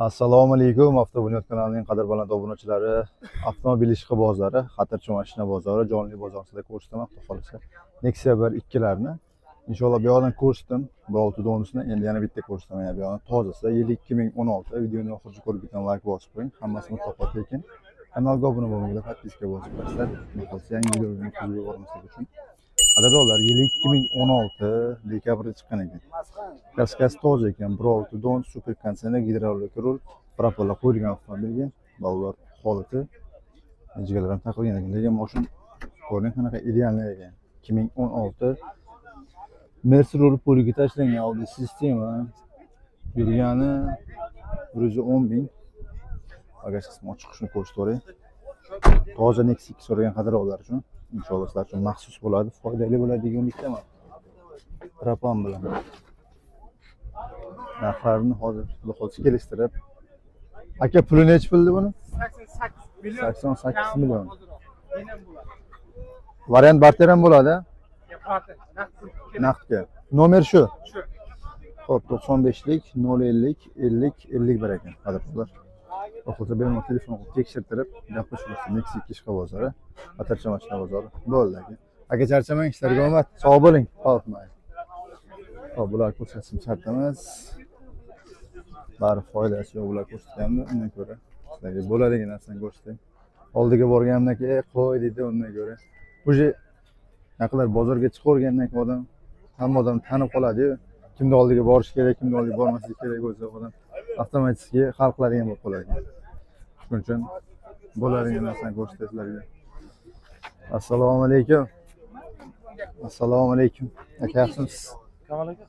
Assalomu alaykum. Avtobunyod kanalining qadrli obunachilari, avtomobil ishqibozlari, xatirchi mashina bozori, jonli bozorsida ko'rsataman. Xudo xolisa Nexia 1 larni inshaalloh bu yoqdan ko'rsatdim. Bu olti donusini endi yana bitta ko'rsataman. Bu yoqdan tozasi yil 2016. Videoni oxirigacha ko'rib bitgan like bosib qo'ying. Hammasini to'xtatib lekin kanalga obuna bo'lmaganlar podpiska bosib qo'yinglar. Xudo xolisa yangi videolarni kuzatib bormaslik uchun. Qadrdonlar, yil 2016 dekabrda chiqqan ekan. Kraskasi toza ekan. 1.6 don super konditsioner, gidravlik rul, propeller qo'yilgan avtomobilga. Bolalar holati jigarlar ham taqilgan ekan. Lekin mashina ko'ring qanaqa idealni ekan. 2016 Mercedes rul poliga tashlangan Audi sistema. Yurgani 110.000. Bagaj qismi ochiq shuni ko'rsatib toza Nexia 2 so'ragan qadrdonlar uchun inshaalloh sizlar uchun maxsus bo'ladi, foydali bo'ladi degan umiddaman. Propan bilan narxlarini hozir kelishtirib. Aka, puli necha puldi buni? 88 million. 88 million. Variant barter ham bo'ladi? Naqdga. Nomer shu. Xo'p, 95lik 050 50 51 ekan. Qadrdonlar. Oxirida bemalol telefon qilib tekshirtirib, gaplashamiz. Nexia ishqibozlari, xatirchi mashina bozori. Bo'ldi aka. Aka, charchamang, ishlarga omad. Sog' bo'ling. Qo'rqmang. Xo'p, bular ko'rsatishim shart emas. Bari foydasi yo'q bular ko'rsatganda, undan ko'ra sizlarga bo'ladigan narsani ko'rsating. Oldiga borganimdan keyin qo'y dedi, undan ko'ra. Uje naqadar bozorga chiqorgandan keyin odam hamma odam tanib qoladi-yu. Kimni oldiga borish kerak, kimni oldiga bormaslik kerak bo'lsa, odam avtomatik hal qiladigan bo'lib qoladi. Shuning uchun bo'ladigan narsani ko'rsatay sizlarga. Assalomu alaykum. Assalomu alaykum. Aka, yaxshimisiz? Kamol aka.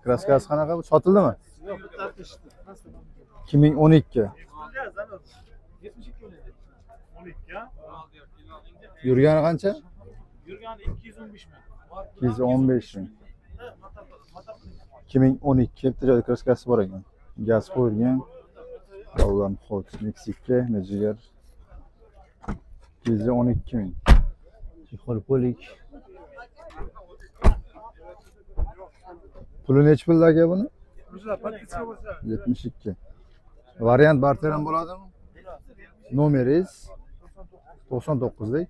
Kraskasi qanaqa? Sotildimi? Yo'q, bu tartishdi. 2012. 12. Yurgani qancha? Yurgani 215 ming. 215 ming. 2012 bitta joyda kraskasi bor ekan. Gaz qo'yilgan. Ulan hot Meksika, Mejigar. 212 ming. Chexolpolik. Puli necha pul aka buni? 72. Variant barter ham bo'ladimi? Nomeringiz 99lik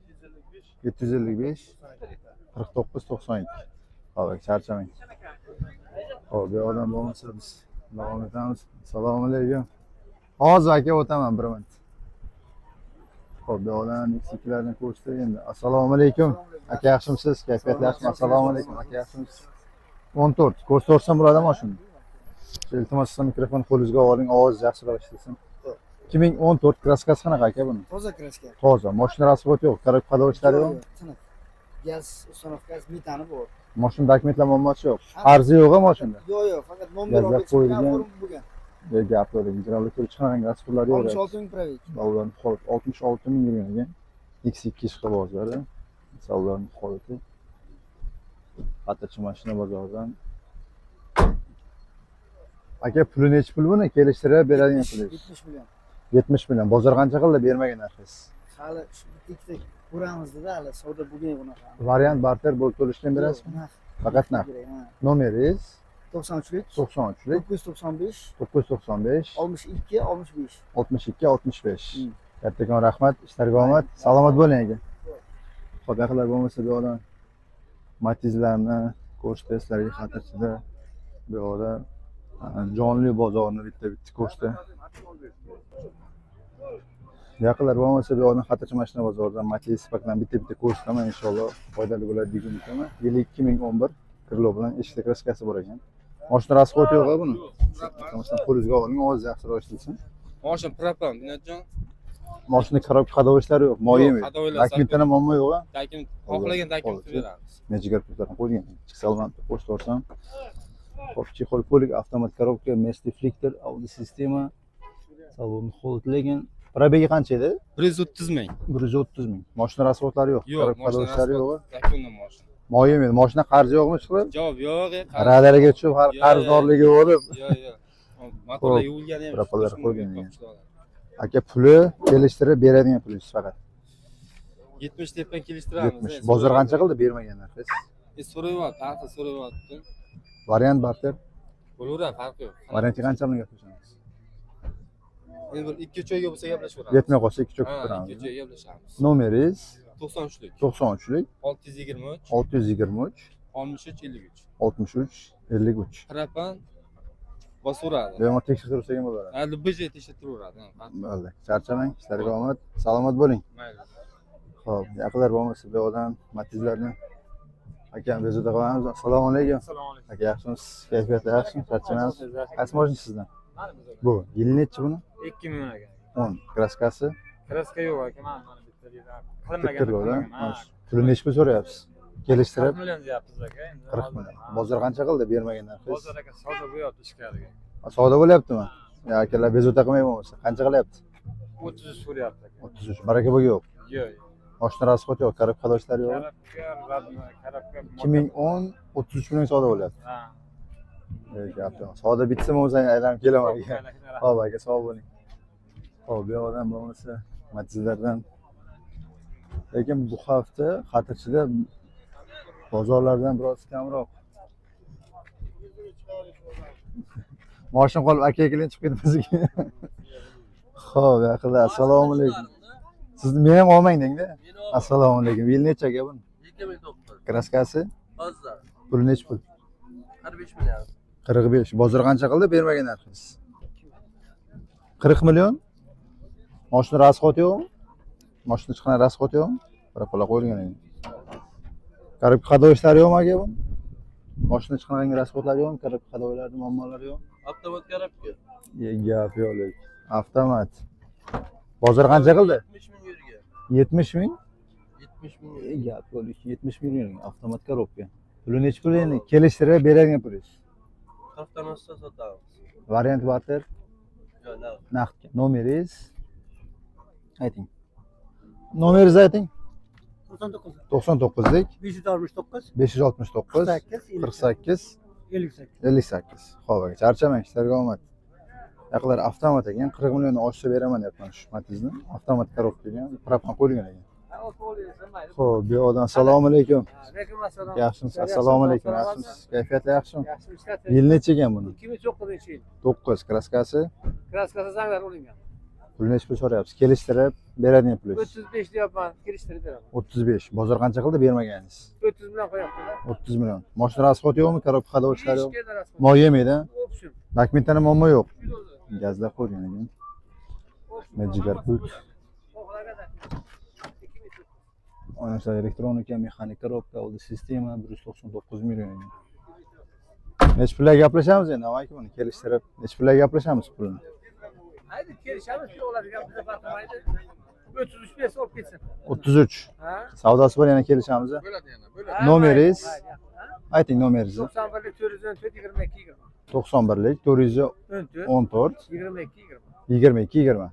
755 49 92. Xo'p, charchamang. Xo'p, bu odam bo'lmasa biz davom etamiz. Assalomu alaykum. Hozir aka o'taman bir minut. Xo'p, bu odam Meksikalarni ko'rsatdi endi. Assalomu alaykum. Aka, yaxshimisiz? Kayfiyat yaxshimi? Assalomu alaykum. Aka, yaxshimisiz? 14. Ko'rsatsa bo'ladimi shuni? Iltimos qilsam mikrofon qo'lingizga oling, ovoz yaxshiroq ishlasin. 2014 kraskasi qanaqa aka buni? Toza kraska. Toza. Mashina rasxoti yo'q, tarif qadovichlari yo'q. Tiniq. Gaz uстановkasi metani bor. Mashina dokumentlar muammosi yo'q. Qarzi yo'q-a mashinada? Yo'q, faqat nomer olib qo'yilgan. bo'lgan. Gap yo'q, gidravlik chiqqan rasxotlar yo'q. 66 ming pravik. Ularni holati 66 ming yurgan. X2 ishqibozlari. Misollarning holati. Xatirchi mashina bozoridan. Aka, puli necha pul buni? Kelishtirib beradigan puli. 70 million. 70 million. Bozor qancha qildi bermagan narxingiz? Hali shu bitta ko'ramiz-da, hali savdo bo'lgan bunaqa. Variant barter bo'lib to'lashdan berasizmi? Faqat naqd. Nomeringiz 93lik 93lik 995 995 62 65. 62 65. Kattakon rahmat, ishlarga omad. Salomat bo'ling aka. Xo'p, yaqinlar bo'lmasa bu odam Matizlarni ko'rsatdi sizlarga xatirchida. Bu yoqda jonli bozorni bitta ko'rsatdi. Yaqinlar bo'lmasa bu odam xatirchi mashina bozoridan Matiz pakdan bitta ko'rsataman inshaalloh foydali bo'ladi degan umiddaman. Yil 2011 krilo bilan eshik kraskasi bor ekan. Mashina rasxoti yo'q-a buni? Masalan, qo'lingizga oling, ovoz yaxshiroq eshitilsin. Mashina propan, Bunyodjon. Mashina qadovichlari yo'q, moyami. Dokumentdan muammo yo'q-a? Dokument, xohlagan dokumentni beramiz. Mejigar pullarni qo'ygan. Chiqsalam, pochta olsam. Xo'p, Chexolpolik avtomat korobka, Messi Flicker, Audi sistema. Salon holatlagan. Probegi qancha edi? 130 ming. 130 ming. Mashina rasxotlari yo'q. Yo'q, qadovichlari yo'q. Yakunda mashina. Moyami, mashina qarzi yo'qmi chiqib? Javob yo'q. Radariga tushib, qarzdorligi bo'lib. Yo'q. Motorlar yuvilgani ham. Propalar qo'ygan. Aka, puli kelishtirib beradigan pulingiz faqat. 70 tepdan kelishtiramiz. 70. Bozor qancha qildi bermagan narxingiz? So'rayapti, narxi so'rayapti. Variant barter Bo'laveradi, farqi yo'q. Varianti qanchadan gaplashamiz? Endi bir 2 choyga bo'lsa gaplashaveramiz. Yetmay qolsa 2 cho'kib Ha, 2 turamiz. choyga gaplashamiz. Nomeringiz 93lik 93lik 623 623 63 53. 63 53. Trapan bosaveradi. Bemor tekshirtirib ham bo'laveradi. Hali BJ tekshirtiraveradi. Bo'ldi. Charchamang, ishlarga omad, salomat bo'ling. Mayli. Xo'p, yaqinlar bo'lmasa bu odam matizlarni akam bezovta qilamiz. Assalomu alaykum. Assalomu alaykum. Aka yaxshimisiz? Kayfiyat yaxshimi? Charchamayapsiz? Qaysi mashina sizdan? Bu yili nechi buni? 2 million aka. 10. Kraskasi Kraska yo'q aka, mana bitta yerda tikirlo'da. qilinmagan. Puli nechi pul so'rayapsiz? 40 Kelishtirib million deyapsiz aka. Endi 40 million. Bozor qancha qildi bermagan narxingiz? Bozor aka savdo bo'lyapti ichkariga. Savdo bo'lyaptimi? Ya akalar bezovta qilmayman bo'lsa. Qancha qilyapti? 33 so'rayapti aka. 33. Baraka bo'lga yo'q. Yo'q. Mashina rasxod yo'q, qarab qadoshlar yo'q. Karabka 2010 33 million savdo bo'lyapti. Ha. Gap yo'q. Savdo bitsin o'zing aylanib kelaman. Xo'p aka, sog' bo'ling. Xo'p, bu odam bo'lmasa matizlardan. Lekin bu hafta Xatirchida bozorlardan biroz kamroq. Mashina qolib aka-akalar chiqib ketmasin. Xo'p, yaqinlar, assalomu alaykum. Sizni men ham olmang-da. Assalomu alaykum. Yil necha aka buni? 2009. Kraskasi? Hozir Puli nechi pul? 45 million. 45. Bozor qancha qildi bermagan narxingiz? 40 million. Mashina rasxod yo'qmi? Mashina chiqqan rasxod yo'qmi? Bir pula qo'yilgan endi. Qarib qadoyishlar yo'qmi aka bu? Mashina chiqqan rasxodlar yo'qmi? Qarib qadoylarning muammolari yo'qmi? Avtomat karabka. Gap yo'q lekin. Avtomat. Bozor qancha qildi? 70 ming yurgan. 70 ming? 70 ming. Gap yo'q, 70 million avtomat korobka. Puli nechi pul endi? Kelishtirib beradigan pulingiz. 40 dan oshsa sotamiz. Variant barter, Yo'q, naqd. naqd. Nomeringiz? Ayting. Nomeringizni ayting. 99. 99lik 569 569 48 58. 58. Xo'p aka, charchamang, ishlarga omad. Yaqinlar avtomat ekan, 40 million oshsa beraman deyapman shu Matiz'ni. Avtomat korobka ekan, propan qo'yilgan ekan. Xo'p, bu odam assalomu alaykum. Alaykum assalom. Yaxshimisiz? Assalomu alaykum. Yaxshimisiz? Kayfiyatlar yaxshimi? Yaxshi ishlar. Yil necha ekan buni? 2009-yil. 9. Kraskasi? Kraskasi zanglar olingan. Pul nechi pul so'rayapsiz? Kelishtirib beradigan pulingiz. 35 deyapman, kelishtirib beraman. 35. Bozor qancha qildi bermaganingiz? 400 million qo'yaptilar. 30 million. Mashina rasxod yo'qmi? Korobka haydovchilari yo'q. Ishga daras. Moy yemaydi. Option. Dokumentdan muammo yo'q. Gazda qo'ygan ekan. Mejigar pult. Oynashlar elektronika, mexanik korobka, oldi sistema 199 million ekan. Nechi pulga gaplashamiz endi? Amaki buni kelishtirib, nechi pulga gaplashamiz pulni? Haydi kelishamiz, shu oladigan bizga farqi mayli. 33 bersa olib ketsin. 33. Ha? Savdosi bor yana kelishamiz. Bo'ladi yana, bo'ladi. Nomeringiz? Ayting nomeringizni. 91lik 414 22 20. 91lik 414 14 22 20. 22 20.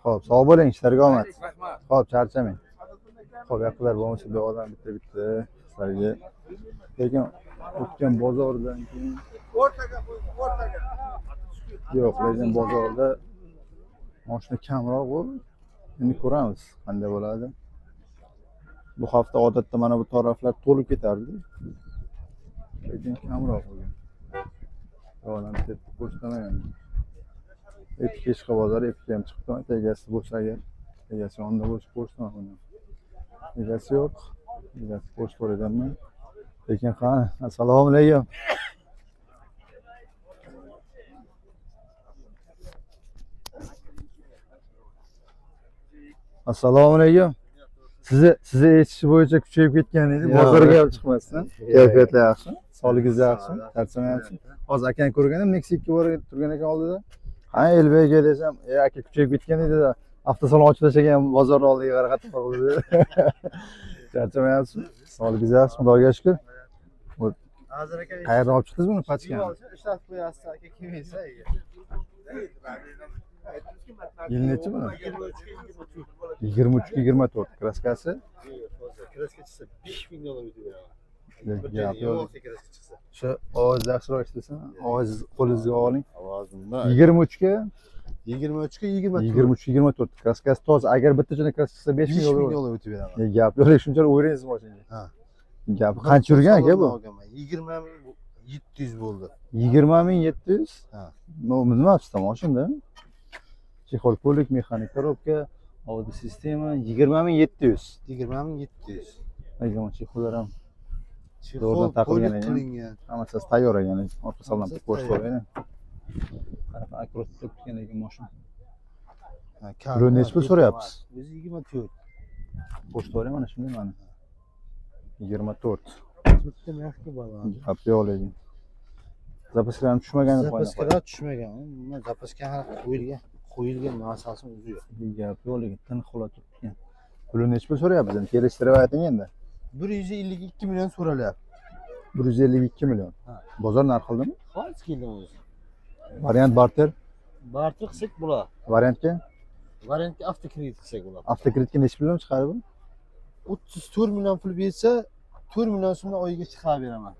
Xo'p, sog' bo'ling, ishlarga omad. Rahmat. Xo'p, charchamang. Xo'p, yaqinlar bo'lmasa bu odam bitta sizlarga. Lekin o'tgan bozordan keyin yo'q, lekin bozorda mashina kamroq bu. Endi ko'ramiz qanday bo'ladi. Bu hafta odatda mana bu taraflar to'lib ketardi. Lekin kamroq bo'lgan. Yo'qdan bitta ko'rsatmagan. Epik ishqa bozori, epik ham chiqdi. Egasi bo'lsa agar, egasi onda bo'lsa ko'rsatmagan. Egasi yo'q. Egasi ko'rsatib ko'ramanmi? Lekin qani, assalomu alaykum. Assalomu alaykum. Sizni eshitish bo'yicha kuchayib ketgan edi. Bozorga ham chiqmasdan. Kayfiyatlar yaxshimi? Sog'ligingiz yaxshimi? Charchamayapsizmi? Hozir akani ko'rganim, Nexia 2 bor turgan ekan oldida. Ha, Elbeyga desam, aka kuchayib ketgan edi-da. Avtosalon ochib tashlagan bozor oldiga qarab qoldi. Charchamayapsizmi? Sog'ligingiz yaxshimi? Xudoga shukr. Hozir aka Qayerdan olib chiqdingiz buni pachkani? ishlatib qo'yasiz aka kelmaysa aka. Yil nechi buni? 23-24. Kraskasi? Kraska chiqsa 5 ming dollar o'tib Gap yo'q. Shu ovoz yaxshiroq eshitsin. Ovoz qo'lingizga oling. Ovozimda 23 ga 23 ga 24. 23-24. Kraskasi toza. Agar bitta joyda kraska chiqsa 5 ming dollar. dollar o'tib beraman. Gap yo'q, shunchalik o'ylaysiz mashinaga. Ha. Gap qancha yurgan aka bu? 20 700 bo'ldi. 20.700. Ha. Nima yapsam mashina? Chexol polik, mexanik korobka, audio sistema 20.700. 20.700. Aytgan chexollar ham Chexol Doğrudan takılgan polik ekan. qilingan. hammasi tayyor ekan. Orqa salon Hammasi ko'rib tayyor. ko'rgan. Qanaqa akkurat turgan ekan mashina. Ha, Buni nechi pul so'rayapsiz? O'zi 24. Pochta mana shunday mana. 24. Bitta narxga bog'lan. Apyolegi. Zapasklarni tushmagani Zapaskalar tushmagan. Nima zapaska hali qo'yilgan narsasi o'zi yo'q. Gap yo'ligi tin xola turgan. Pulini nechi pul so'rayapsiz? Endi kelishtirib ayting endi. 152 million so'ralyapti. 152 million. Ha. Bozor narxi qildimi? Hozir keldim o'zi. Variant barter. Barter qilsak bo'lar. Variantga Variantga avtokredit qilsak bo'ladi. avtokreditga nechi puldan chiqadi bu? 34 million pul bersa 4 million so'mdan oyiga chiqarib beraman.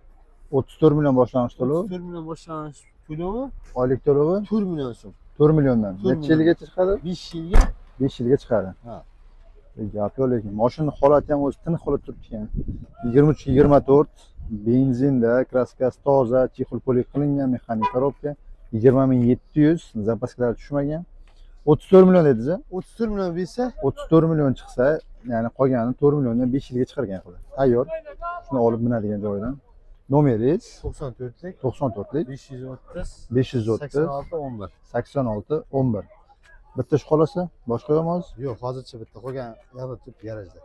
34 million boshlang'ich to'lov, 34 million boshlang'ich to'lovi oylik to'lovi 4 million so'm. 4 milliondan. 4 Necha yilgacha chiqadi? 5 yilga 5 yilga chiqadi. Ha. Gap yo'q lekin mashina holati ham o'zi tiniq holat turibdi ekan. 23-24 benzinda, kraskasi toza, chexol polik qilingan, mexanik korobka 20.700, zapaskalar tushmagan. 34 million dedingiz a? 34 million bersa 34 million chiqsa, ya'ni qolgani 4 milliondan 5 yilga chiqargan qo'li. Tayyor. Shuni olib minadigan joydan. Nomeringiz 94lik 94lik 530 530 86 11. 86 11. Bitta shu qolasa, boshqa yo'qmi? Yo'q, hozircha bitta qolgan yo'q deb garajda.